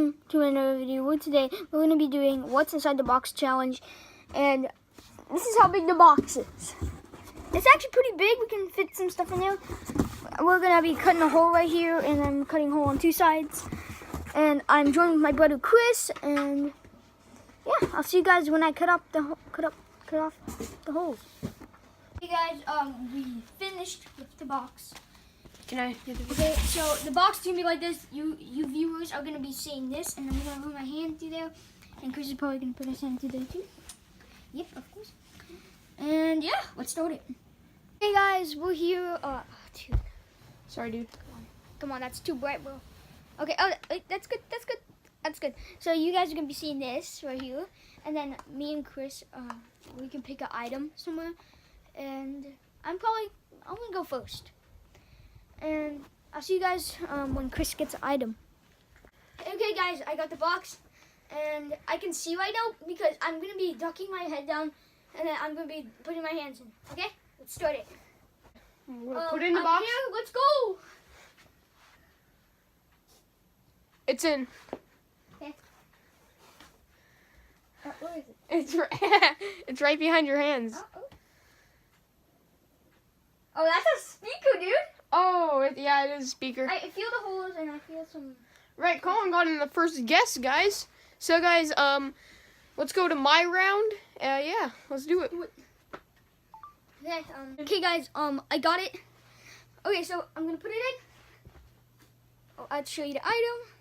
welcome to another video. Today we're going to be doing what's inside the box challenge, and this is how big the box is. It's actually pretty big. We can fit some stuff in there. We're going to be cutting a hole right here, and I'm cutting a hole on two sides. And I'm joined with my brother Chris, and yeah, I'll see you guys when I cut off the holes. Hey guys, we finished with the box. Can I do the Okay, so the box is gonna be like this. You viewers are gonna be seeing this, and I'm gonna put my hand through there, and Chris is probably gonna put his hand through there too. Yep, of course. And yeah, let's start it. Hey guys, we're here. Dude. Sorry, dude. Come on, that's too bright, bro. Okay, oh, that's good. That's good. That's good. So you guys are gonna be seeing this right here, and then me and Chris, we can pick an item somewhere, and I'm gonna go first. And I'll see you guys when Chris gets an item. Okay guys, I got the box, and I can see right now because I'm going to be ducking my head down, and then I'm going to be putting my hands in. Okay? Let's start it. Put it in the box. Here, let's go! It's in. Okay. Where is it? It's right behind your hands. Oh, that's a speaker, dude! Oh, yeah, it is a speaker. I feel the holes, and I feel some... Right, Colin got in the first guess, guys. So, guys, let's go to my round. Yeah, let's do it. Okay, okay, guys, I got it. Okay, so I'm gonna put it in. Oh, I'll show you the item.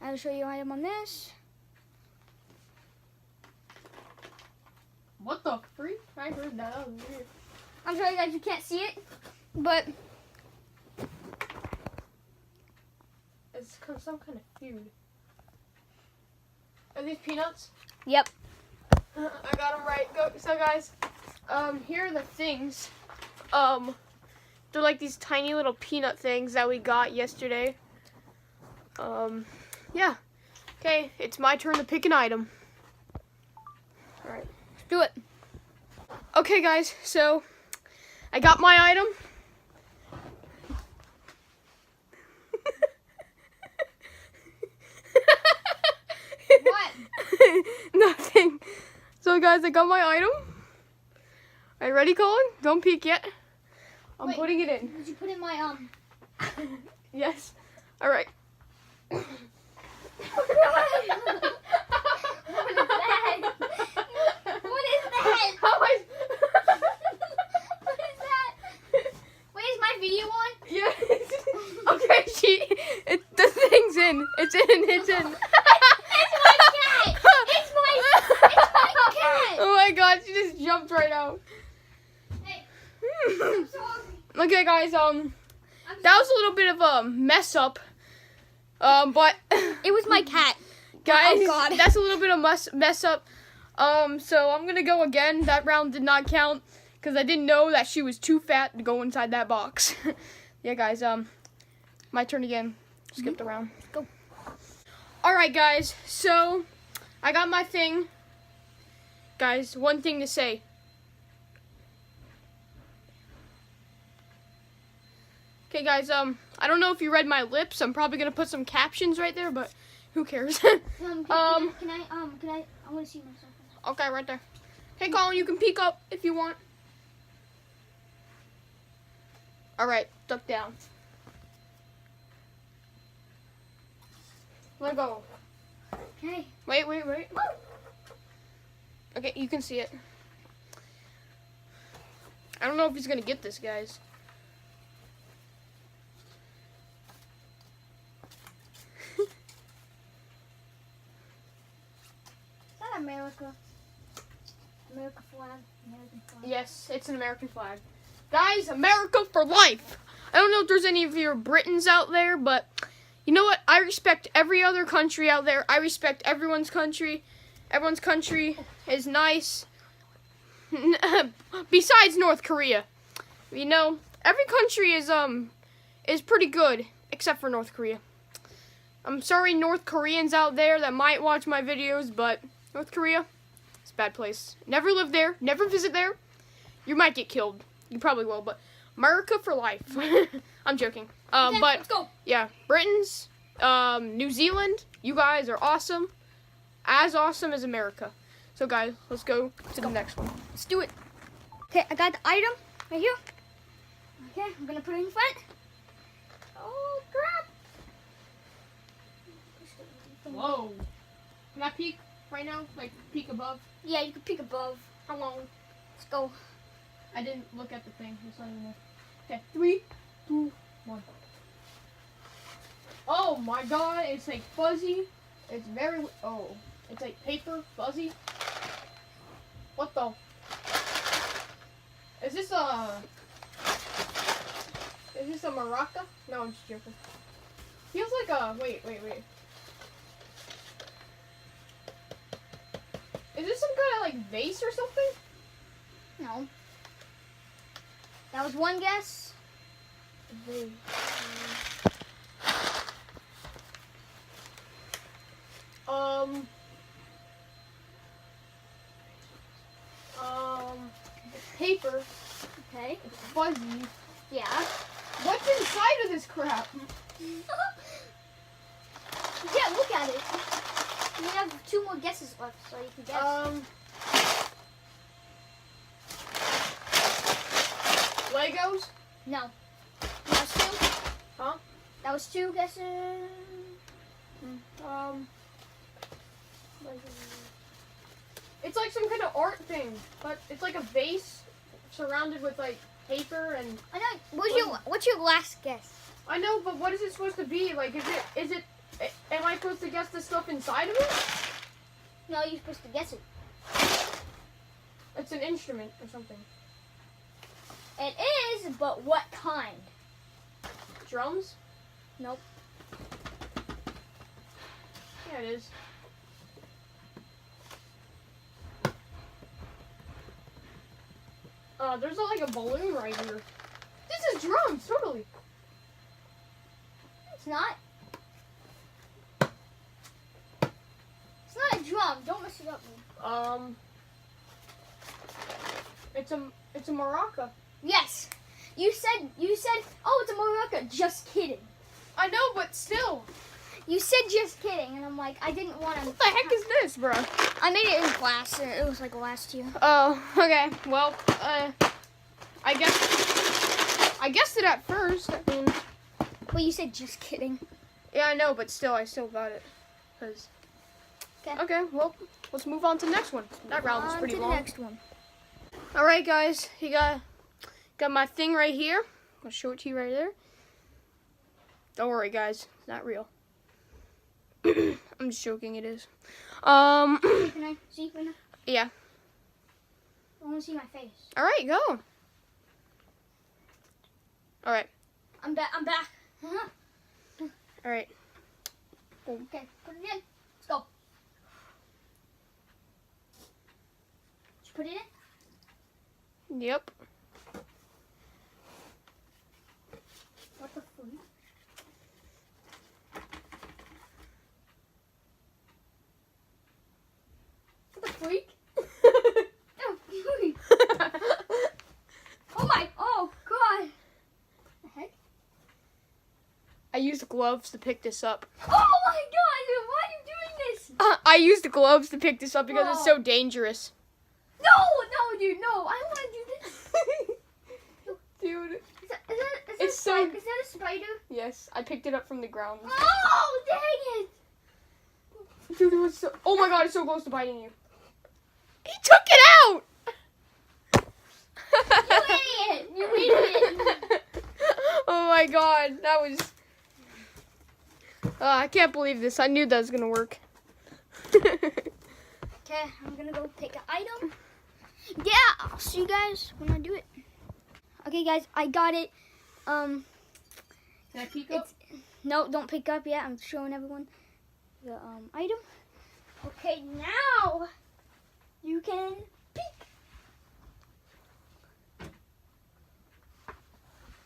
I'll show you the item on this. What the freak? I heard that. That was weird. I'm sorry, guys, you can't see it, but It's some kind of food. Are these peanuts? yep. I got them right. Go. So, guys, here are the things. They're like these tiny little peanut things that we got yesterday. Yeah. Okay, it's my turn to pick an item. All right, let's do it. Okay, guys, so I got my item. What? Nothing. So, guys, I got my item. Are you ready, Colin? Don't peek yet. I'm Wait, putting it in. Did you put in my Yes. All right. What is that? What is that? How I... What is that? Wait, is my video on? Yes. Okay, the thing's in. It's in. It's in. It's my cat. It's my cat. Oh my God! She just jumped right out. Hey, I'm sorry. Okay, guys. That was a little bit of a mess up. But It was my cat. guys, Oh, God. that's a little bit of mess up. So I'm gonna go again. That round did not count because I didn't know that she was too fat to go inside that box. Yeah, guys. My turn again. Skip the round. Go. All right, guys. So I got my thing. Guys, one thing to say. Okay, guys. I don't know if you read my lips. I'm probably gonna put some captions right there, but who cares? Can I want to see myself. Okay, right there. Hey, Colin, you can peek up if you want. All right, duck down. Let go. Okay. Wait. Okay, you can see it. I don't know if he's gonna get this, guys. Is that America? American flag. Yes, it's an American flag. Guys, America for life. I don't know if there's any of your Britons out there, but you know what? I respect every other country out there. I respect everyone's country. Everyone's country is nice. Besides North Korea. You know, every country is pretty good except for North Korea. I'm sorry, North Koreans out there that might watch my videos, but North Korea, it's a bad place. Never live there. Never visit there. You might get killed. You probably will, but America for life. I'm joking. Okay, But let's go. yeah, Britons, New Zealand, you guys are awesome. As awesome as America. So guys, let's go to the next one. Let's do it. Okay, I got the item right here. Okay, I'm gonna put it in front. Oh crap! Whoa. Can I peek right now? Like peek above? Yeah, you can peek above. How long? Let's go. I didn't look at the thing. It's not even there. Okay, 3, 2, 1. Oh my god, it's like fuzzy. It's very, it's like paper, fuzzy. What the? Is this a maraca? No, I'm just joking. Feels like a, wait. Is this some kind of like vase or something? No. That was one guess. Vase. It's paper. Okay. It's fuzzy. Yeah. What's inside of this crap? Yeah, look at it. We have 2 more guesses left, so you can guess. Legos? No. That was 2. Huh? That was 2 guesses. It's like some kind of art thing, but it's like a vase surrounded with like paper and. I know. What's your last guess? I know, but what is it supposed to be? Like, is it? Am I supposed to guess the stuff inside of it? No, you're supposed to guess it. It's an instrument or something. It is, but what kind? Drums? Nope. Yeah, it is. There's like a balloon right here. This is drums, totally. It's not. It's not a drum. Don't mess it up, man. It's a maraca. Yes. You said, oh, it's a maraca. Just kidding. I know, but still. You said just kidding, and I'm like, I didn't want to. What the heck is this, bro? I made it in class. It was like last year. Oh, okay. Well, I guessed it at first. I mean, Well, you said just kidding. yeah, I know, but still, I still got it. Cause. Okay. Well, let's move on to the next one. That round was pretty on to long. the next one. All right, guys. You got my thing right here. I'll show it to you right there. Don't worry, guys. It's not real. I'm just joking. It is. Can I see right now? Yeah. I want to see my face. All right, go. All right. I'm back. Uh-huh. All right. Okay, put it in. Let's go. Did you put it in? Yep. What the freak? What the freak? Oh, freak. Oh god. The heck? I used gloves to pick this up. Oh my god, dude, why are you doing this? I used gloves to pick this up because it's so dangerous. No, dude, no. I want to do this. Dude. Is that a spider? Yes, I picked it up from the ground. Oh, dang it. Dude, it was so. Oh my god, it's so close to biting you. He took it out! You idiot. Oh my god, that was. I can't believe this. I knew that was gonna work. Okay, I'm gonna go pick an item. Yeah, I'll see you guys when I do it. Okay, guys, I got it. Can I peek up? No, don't pick up yet. I'm showing everyone the item. Okay, now you can peek.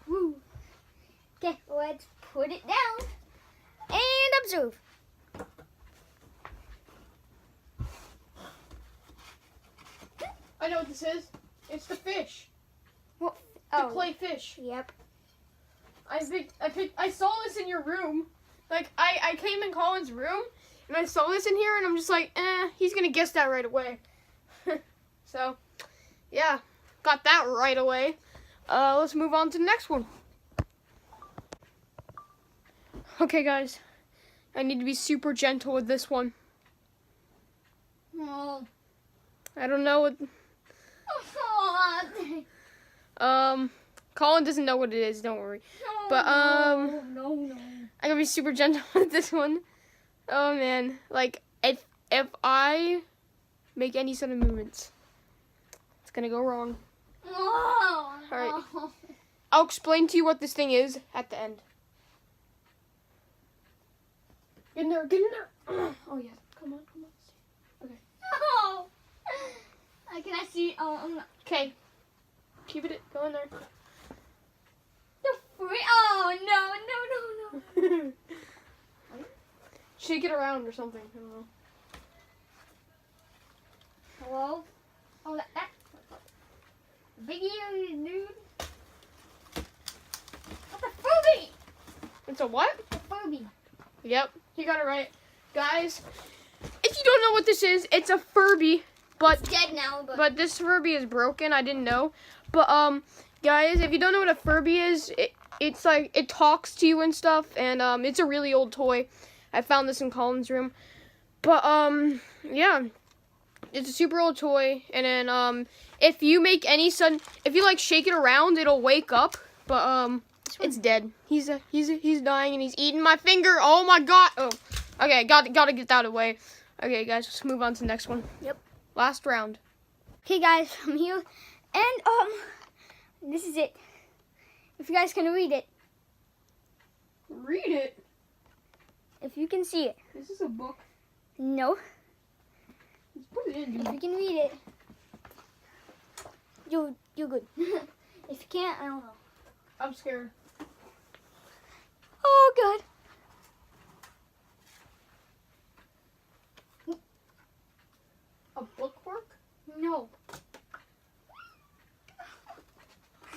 Woo. Okay, let's put it down and observe. I know what this is. It's the fish. What? The Oh, clay fish. yep. I saw this in your room. Like, I came in Colin's room, and I saw this in here, and I'm just like, he's gonna guess that right away. So, yeah, got that right away. Let's move on to the next one. Okay, guys, I need to be super gentle with this one. No. I don't know what... Colin doesn't know what it is, don't worry. But, No. I'm gonna be super gentle with this one. Oh, man. Like, if I make any sort of movements, it's gonna go wrong. Alright. I'll explain to you what this thing is at the end. Get in there, get in there. Oh, yeah. Come on. Okay. No. Can I see? Oh, I'm not. Okay. Keep it. Go in there. The free. Oh, no. Shake it around or something. I don't know. Hello? Oh, that. Biggie, dude. That's a Furby. It's a what? A Furby. Yep. You got it right. Guys, if you don't know what this is, it's a Furby. But It's dead now, but this Furby is broken. I didn't know. But guys, if you don't know what a Furby is, it's like it talks to you and stuff, and it's a really old toy. I found this in Colin's room. But yeah, it's a super old toy. And then if you make any sudden, if you like shake it around, it'll wake up. But it's dead. He's dying and he's eating my finger. Oh my god. Oh, okay. Gotta get that away. Okay, guys, let's move on to the next one. Yep. Last round. Okay, guys, I'm here, and this is it. If you guys can read it, Read it. if you can see it, This is a book. no. Let's put it in, If dude. you can read it, you're good. If you can't, I don't know. I'm scared. Oh God. A bookwork? No.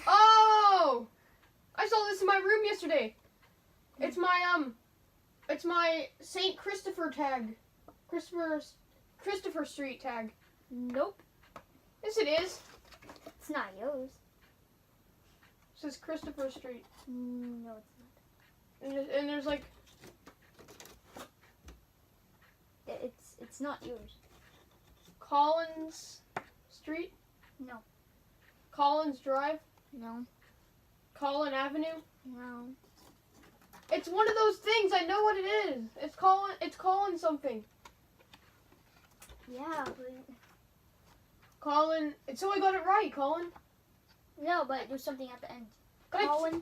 Oh! I saw this in my room yesterday. It's my St. Christopher tag. Christopher Street tag. Nope. Yes, it is. It's not yours. It says Christopher Street. No, it's not. And there's like... It's not yours. Collins Street? No. Collins Drive? No. Collin Avenue? No. It's one of those things. I know what it is. It's Collin something. Yeah, but Collin. So I got it right, Collin. no, but there's something at the end. Can I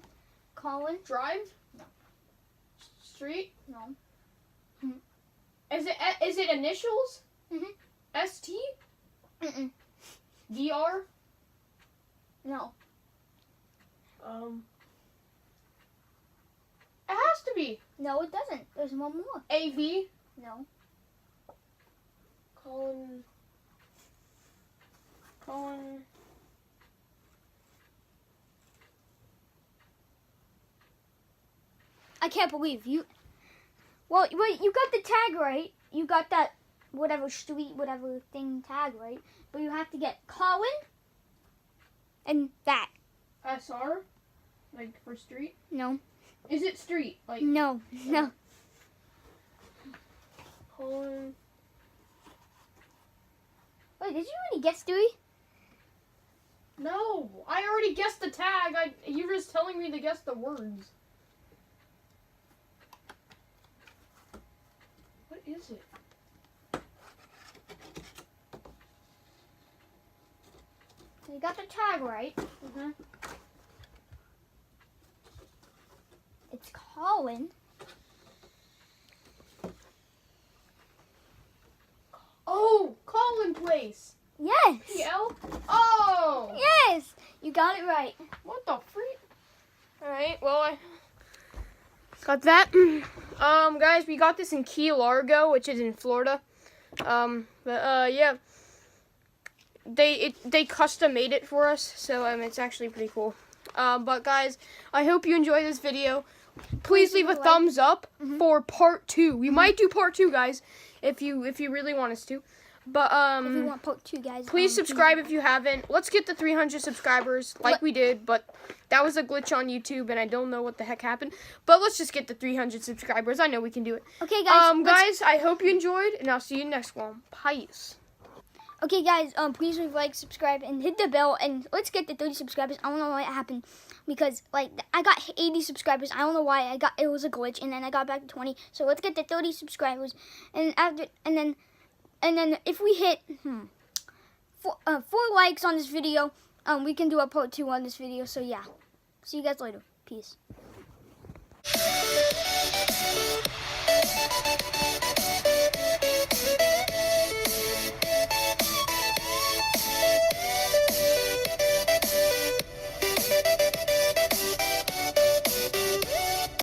Colin. Drive? No. Street? No. Is it initials? Mhm. ST? Mm-mm. DR? No. It has to be. No, it doesn't. There's one more. AV? No. Collin. I can't believe you. Well, wait, you got the tag right. You got that whatever street, whatever thing tag right. But you have to get Colin and that. SR? Like for street? No. Is it street? Like No. No. Collin. Wait, did you already guess, Dewey? No, I already guessed the tag. You're just telling me to guess the words. What is it? You got the tag right. Mm-hmm. It's Colin. Oh, Collin Place. Yes. PL? Oh! Yes. You got it right. What the freak? Alright, well, I got that. Guys, we got this in Key Largo, which is in Florida. Yeah. They custom made it for us, so it's actually pretty cool. But guys, I hope you enjoyed this video. please leave a like. thumbs up for part 2. We might do part 2, guys, if you really want us to. But If you want part 2, guys, please subscribe if you haven't. Let's get the 300 subscribers like we did, but that was a glitch on YouTube, and I don't know what the heck happened. But let's just get the 300 subscribers. I know we can do it. Okay, guys. Guys, I hope you enjoyed, and I'll see you next one. Peace. Okay, guys. Please leave a like, subscribe, and hit the bell, and let's get the 30 subscribers. I don't know what happened because like I got 80 subscribers. I don't know why it was a glitch, and then I got back to 20. So let's get the 30 subscribers, and then if we hit 4 likes on this video, we can do a part 2 on this video. So yeah, see you guys later. Peace.